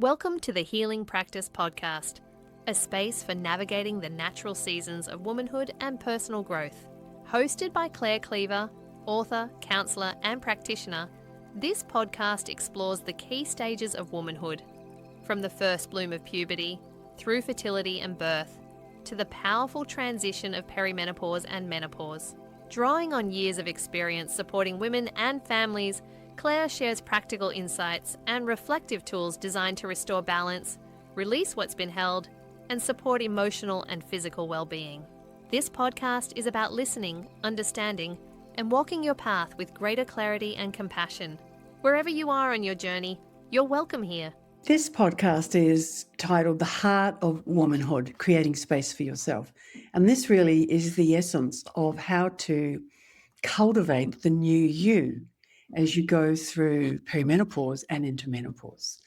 Welcome to the Healing Practice Podcast, a space for navigating the natural seasons of womanhood and personal growth. Hosted by Claire Cleaver, author, counsellor, and practitioner, this podcast explores the key stages of womanhood, from the first bloom of puberty, through fertility and birth, to the powerful transition of perimenopause and menopause. Drawing on years of experience supporting women and families, Claire shares practical insights and reflective tools designed to restore balance, release what's been held, and support emotional and physical well-being. This podcast is about listening, understanding, and walking your path with greater clarity and compassion. Wherever you are on your journey, you're welcome here. This podcast is titled The Heart of Womanhood, Creating Space for Yourself. And this really is the essence of how to cultivate the new you as you go through perimenopause and into menopause.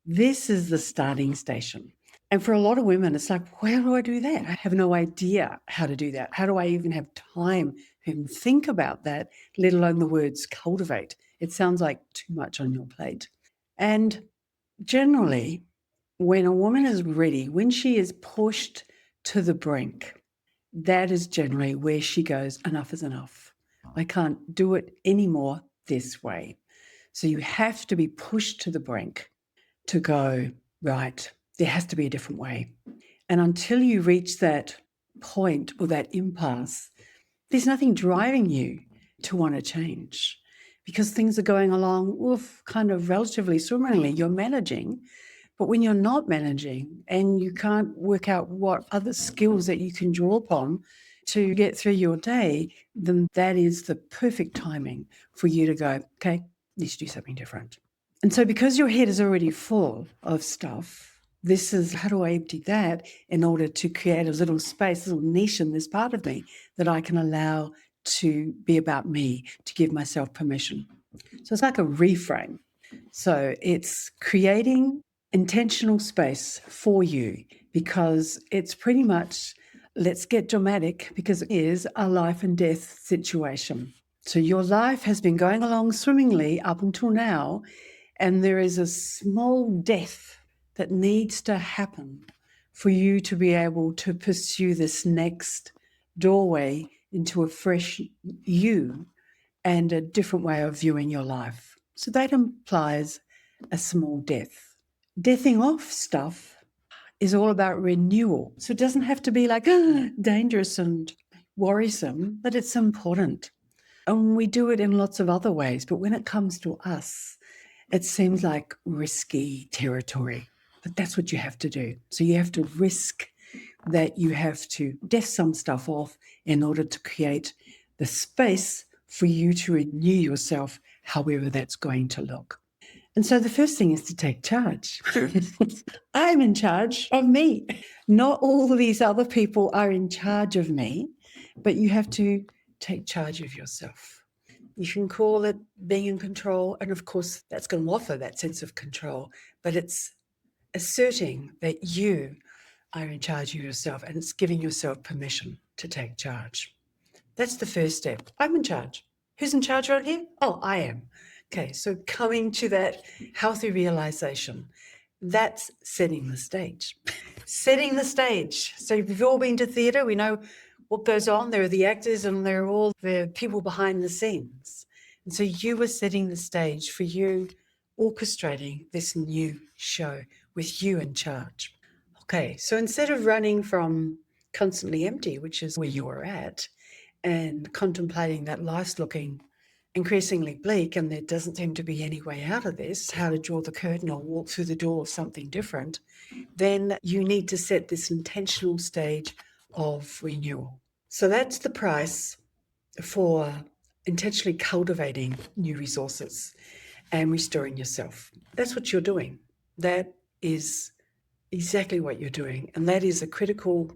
This is the starting station. And for a lot of women, it's like, where do I do that? I have no idea how to do that. How do I even have time to even think about that, let alone the words cultivate? It sounds like too much on your plate. And generally, when a woman is ready, when she is pushed to the brink, that is generally where she goes, enough is enough. I can't do it anymore this way. So you have to be pushed to the brink to go, right, there has to be a different way. And until you reach that point or that impasse, there's nothing driving you to want to change because things are going along kind of relatively swimmingly. You're managing, but when you're not managing and you can't work out what other skills that you can draw upon to get through your day, then that is the perfect timing for you to go, okay, let's do something different. And so because your head is already full of stuff, this is how do I empty that in order to create a little space, a little niche in this part of me that I can allow to be about me, to give myself permission. So it's like a reframe. So it's creating intentional space for you because it's pretty much, let's get dramatic, because it is a life and death situation. So your life has been going along swimmingly up until now, and there is a small death that needs to happen for you to be able to pursue this next doorway into a fresh you and a different way of viewing your life. So that implies a small death. Deathing off stuff is all about renewal. So it doesn't have to be like dangerous and worrisome, but it's important. And we do it in lots of other ways. But when it comes to us, it seems like risky territory. But that's what you have to do. So you have to risk that you have to death some stuff off in order to create the space for you to renew yourself, however that's going to look. And so the first thing is to take charge. I'm in charge of me. Not all of these other people are in charge of me, but you have to take charge of yourself. You can call it being in control, and of course that's going to offer that sense of control, but it's asserting that you are in charge of yourself, and it's giving yourself permission to take charge. That's the first step. I'm in charge. Who's in charge right here? Oh, I am. Okay, so coming to that healthy realization, that's setting the stage. Setting the stage. So we've all been to theatre. We know what goes on. There are the actors and there are all the people behind the scenes. And so you were setting the stage for you orchestrating this new show with you in charge. Okay, so instead of running from constantly empty, which is where you were at, and contemplating that life's looking increasingly bleak and there doesn't seem to be any way out of this, how to draw the curtain or walk through the door of something different, then you need to set this intentional stage of renewal. So that's the price for intentionally cultivating new resources and restoring yourself. That's what you're doing. That is exactly what you're doing. And that is a critical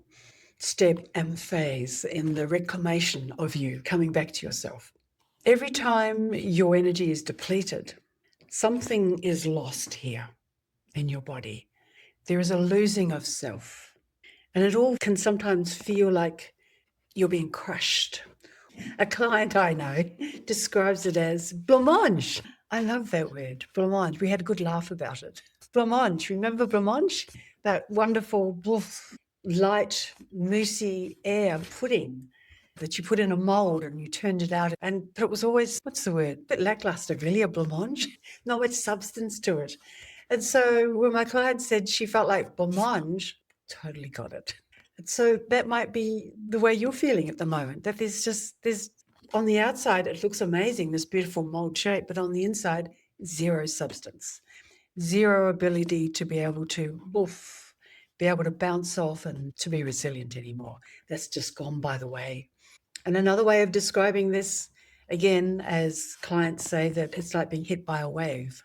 step and phase in the reclamation of you coming back to yourself. Every time your energy is depleted, something is lost here in your body. There is a losing of self. And it all can sometimes feel like you're being crushed. A client I know describes it as blancmange. I love that word, blancmange. We had a good laugh about it. Blancmange, remember blancmange? That wonderful, light, moussey air pudding that you put in a mould and you turned it out. But it was always, what's the word? A bit lackluster, really, a blancmange. Not much substance to it. And so when my client said she felt like blancmange, totally got it. And so that might be the way you're feeling at the moment, that there's on the outside, it looks amazing, this beautiful mold shape, but on the inside, zero substance, zero ability to be able to be able to bounce off and to be resilient anymore. That's just gone by the way. And another way of describing this, again, as clients say, that it's like being hit by a wave,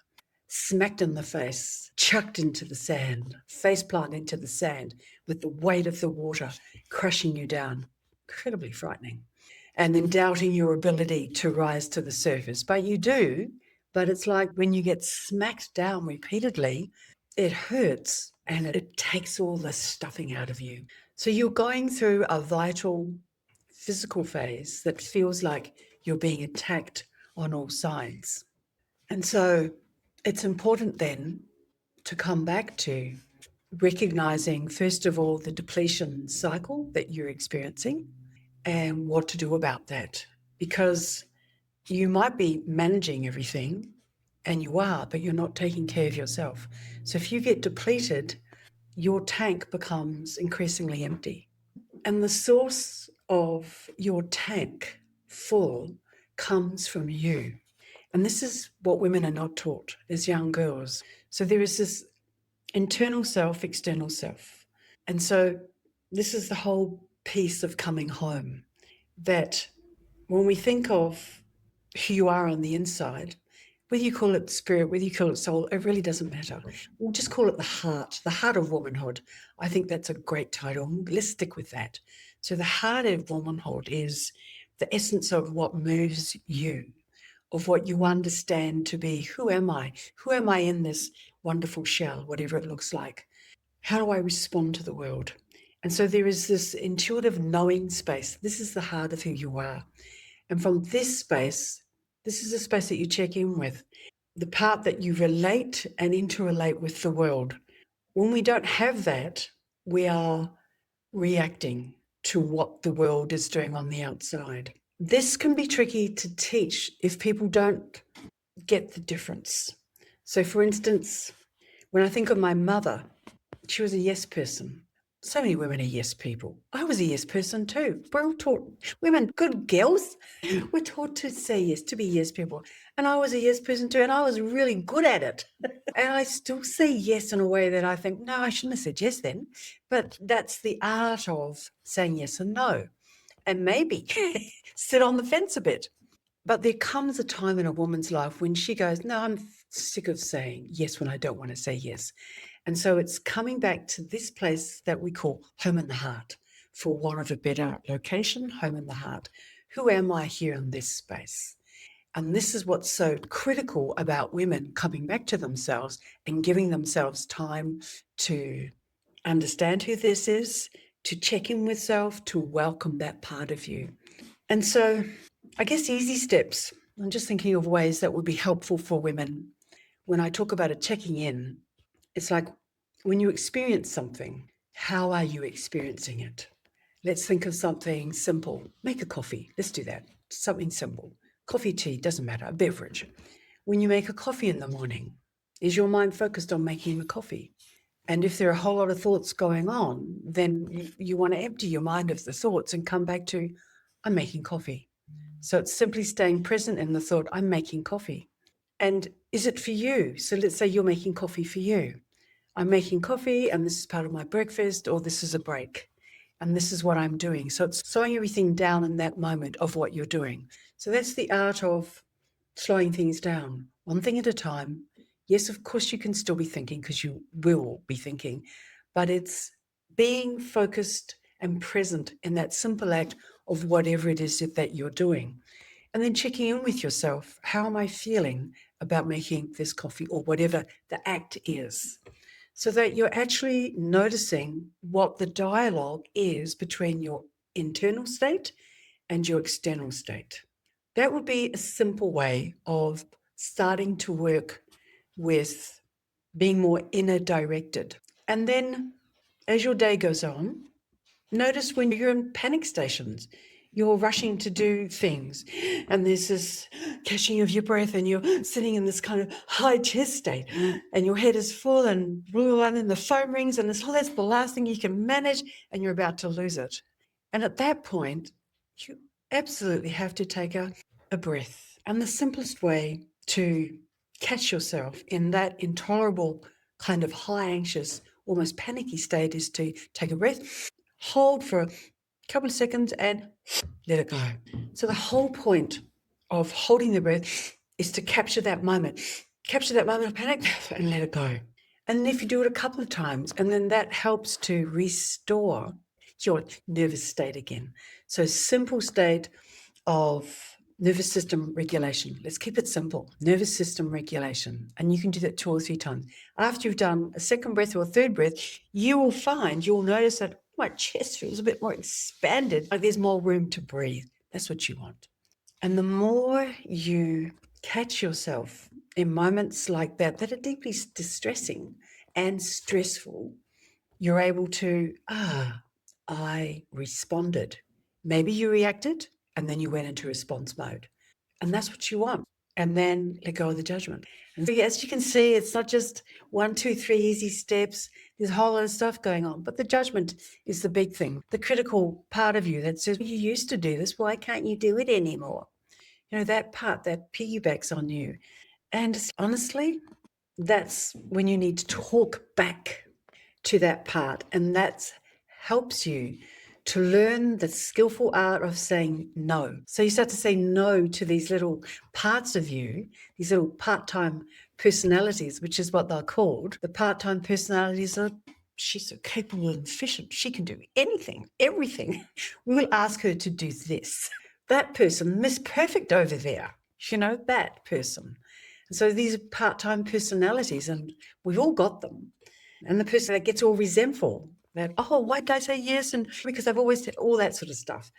smacked in the face, chucked into the sand, face plant into the sand with the weight of the water crushing you down. Incredibly frightening. And then doubting your ability to rise to the surface. But you do, but it's like when you get smacked down repeatedly, it hurts and it takes all the stuffing out of you. So you're going through a vital physical phase that feels like you're being attacked on all sides. And so it's important then to come back to recognizing, first of all, the depletion cycle that you're experiencing and what to do about that. Because you might be managing everything, and you are, but you're not taking care of yourself. So if you get depleted, your tank becomes increasingly empty. And the source of your tank full comes from you. And this is what women are not taught as young girls. So there is this internal self, external self. And so this is the whole piece of coming home, that when we think of who you are on the inside, whether you call it spirit, whether you call it soul, it really doesn't matter. We'll just call it the heart of womanhood. I think that's a great title. Let's stick with that. So the heart of womanhood is the essence of what moves you, of what you understand to be, who am I? Who am I in this wonderful shell, whatever it looks like? How do I respond to the world? And so there is this intuitive knowing space. This is the heart of who you are. And from this space, this is a space that you check in with, the part that you relate and interrelate with the world. When we don't have that, we are reacting to what the world is doing on the outside. This can be tricky to teach if people don't get the difference. So, for instance, when I think of my mother, she was a yes person. So many women are yes people. I was a yes person too. We're all taught, women, good girls, we're taught to say yes, to be yes people. And I was a yes person too, and I was really good at it. And I still say yes in a way that I think, no, I shouldn't have said yes then. But that's the art of saying yes and no. And maybe sit on the fence a bit. But there comes a time in a woman's life when she goes, no, I'm sick of saying yes when I don't want to say yes. And so it's coming back to this place that we call home in the heart, for want of a better location, home in the heart. Who am I here in this space? And this is what's so critical about women coming back to themselves and giving themselves time to understand who this is, to check in with self, to welcome that part of you. And so I guess easy steps. I'm just thinking of ways that would be helpful for women. When I talk about a checking in, it's like when you experience something, how are you experiencing it? Let's think of something simple. Make a coffee. Let's do that. Something simple. Coffee, tea, doesn't matter, a beverage. When you make a coffee in the morning, is your mind focused on making the coffee? And if there are a whole lot of thoughts going on, then you want to empty your mind of the thoughts and come back to, I'm making coffee. So it's simply staying present in the thought, I'm making coffee. And is it for you? So let's say you're making coffee for you. I'm making coffee and this is part of my breakfast, or this is a break and this is what I'm doing. So it's slowing everything down in that moment of what you're doing. So that's the art of slowing things down, one thing at a time. Yes, of course, you can still be thinking, because you will be thinking, but it's being focused and present in that simple act of whatever it is that you're doing. And then checking in with yourself. How am I feeling about making this coffee, or whatever the act is? So that you're actually noticing what the dialogue is between your internal state and your external state. That would be a simple way of starting to work with being more inner directed. And then as your day goes on, notice when you're in panic stations, you're rushing to do things, and there's this catching of your breath, and you're sitting in this kind of high chest state, and your head is full, and then the phone rings, and that's the last thing you can manage, and you're about to lose it. And at that point, you absolutely have to take a breath. And the simplest way to catch yourself in that intolerable kind of high anxious, almost panicky state is to take a breath, hold for a couple of seconds and let it go. So the whole point of holding the breath is to capture that moment of panic and let it go. And if you do it a couple of times, and then that helps to restore your nervous state again. So simple state of nervous system regulation. Let's keep it simple. Nervous system regulation. And you can do that 2 or 3 times. After you've done a second breath or a third breath, you'll notice that my chest feels a bit more expanded, like there's more room to breathe. That's what you want. And the more you catch yourself in moments like that are deeply distressing and stressful, you're able to, I responded. Maybe you reacted and then you went into response mode. And that's what you want. And then let go of the judgment. And so as you can see, it's not just 1, 2, 3 easy steps. There's a whole lot of stuff going on. But the judgment is the big thing, the critical part of you that says, well, you used to do this. Why can't you do it anymore? That part that piggybacks on you. And honestly, that's when you need to talk back to that part. And that helps you to learn the skillful art of saying no. So you start to say no to these little parts of you, these little part-time personalities, which is what they're called. The part-time personalities are, she's so capable and efficient. She can do anything, everything. We will ask her to do this. That person, Miss Perfect over there, that person. So these are part-time personalities, and we've all got them. And the person that gets all resentful, that, oh, why did I say yes? And because I've always said all that sort of stuff.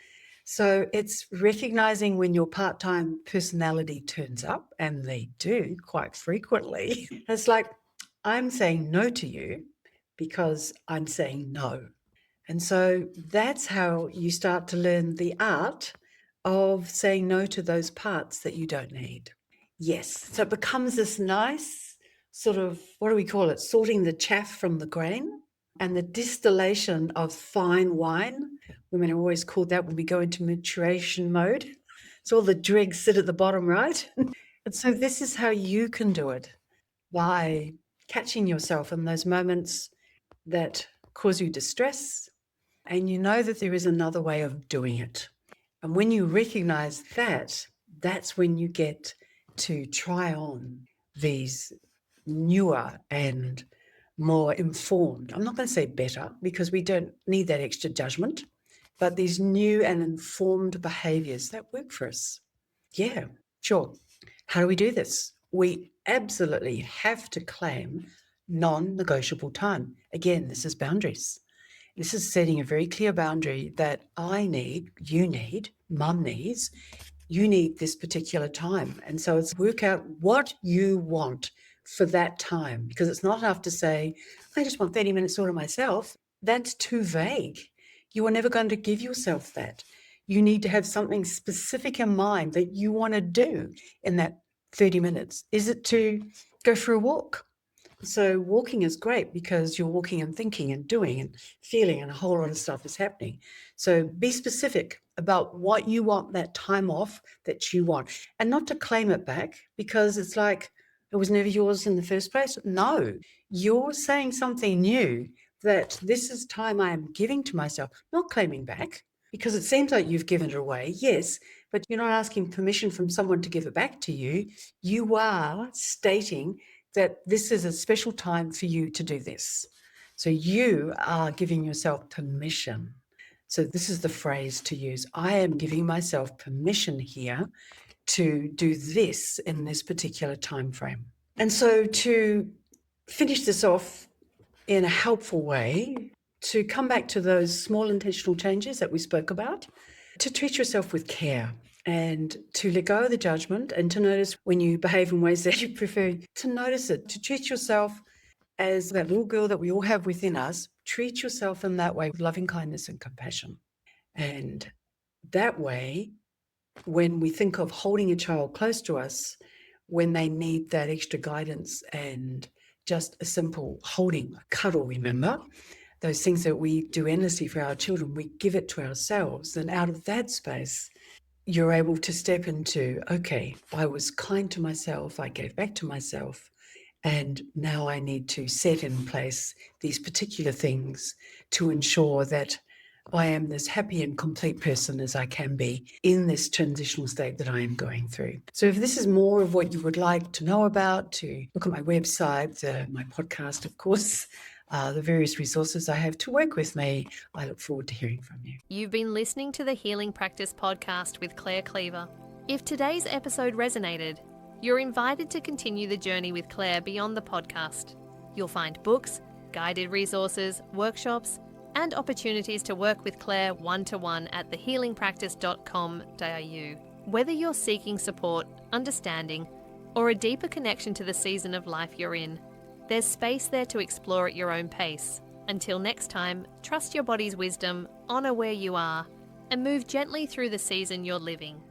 So it's recognizing when your part-time personality turns up, and they do quite frequently. It's like, I'm saying no to you because I'm saying no. And so that's how you start to learn the art of saying no to those parts that you don't need. Yes. So it becomes this nice sort of, what do we call it? Sorting the chaff from the grain and the distillation of fine wine. Women are always called that when we go into maturation mode. So all the dregs sit at the bottom, right? And so this is how you can do it, by catching yourself in those moments that cause you distress, and you know that there is another way of doing it. And when you recognize that, that's when you get to try on these newer and more informed, I'm not going to say better because we don't need that extra judgment, but these new and informed behaviors that work for us. Yeah, sure. How do we do this? We absolutely have to claim non-negotiable time. Again, this is boundaries. This is setting a very clear boundary that I need, you need, mum needs, you need this particular time. And so it's work out what you want for that time, because it's not enough to say, I just want 30 minutes all to myself. That's too vague. You are never going to give yourself that. You need to have something specific in mind that you want to do in that 30 minutes. Is it to go for a walk? So walking is great because you're walking and thinking and doing and feeling, and a whole lot of stuff is happening. So be specific about what you want that time off that you want, and not to claim it back because it's like it was never yours in the first place. No, you're saying something new, that this is time I am giving to myself, not claiming back, because it seems like you've given it away. Yes, but you're not asking permission from someone to give it back to you. You are stating that this is a special time for you to do this. So you are giving yourself permission. So this is the phrase to use. I am giving myself permission here to do this in this particular time frame. And so to finish this off in a helpful way, to come back to those small intentional changes that we spoke about, to treat yourself with care. and to let go of the judgment and to notice when you behave in ways that you prefer, to notice it, to treat yourself as that little girl that we all have within us. Treat yourself in that way with loving kindness and compassion. And that way, when we think of holding a child close to us, when they need that extra guidance and just a simple holding, a cuddle, remember? Those things that we do endlessly for our children, we give it to ourselves. And out of that space, you're able to step into, okay, I was kind to myself, I gave back to myself, and now I need to set in place these particular things to ensure that I am this happy and complete person as I can be in this transitional state that I am going through. So if this is more of what you would like to know about, to look at my website, my podcast, of course, the various resources I have to work with me, I look forward to hearing from you. You've been listening to the Healing Practice podcast with Claire Cleaver. If today's episode resonated, you're invited to continue the journey with Claire beyond the podcast. You'll find books, guided resources, workshops, and opportunities to work with Claire one-to-one at thehealingpractice.com.au. Whether you're seeking support, understanding, or a deeper connection to the season of life you're in, there's space there to explore at your own pace. Until next time, trust your body's wisdom, honour where you are, and move gently through the season you're living.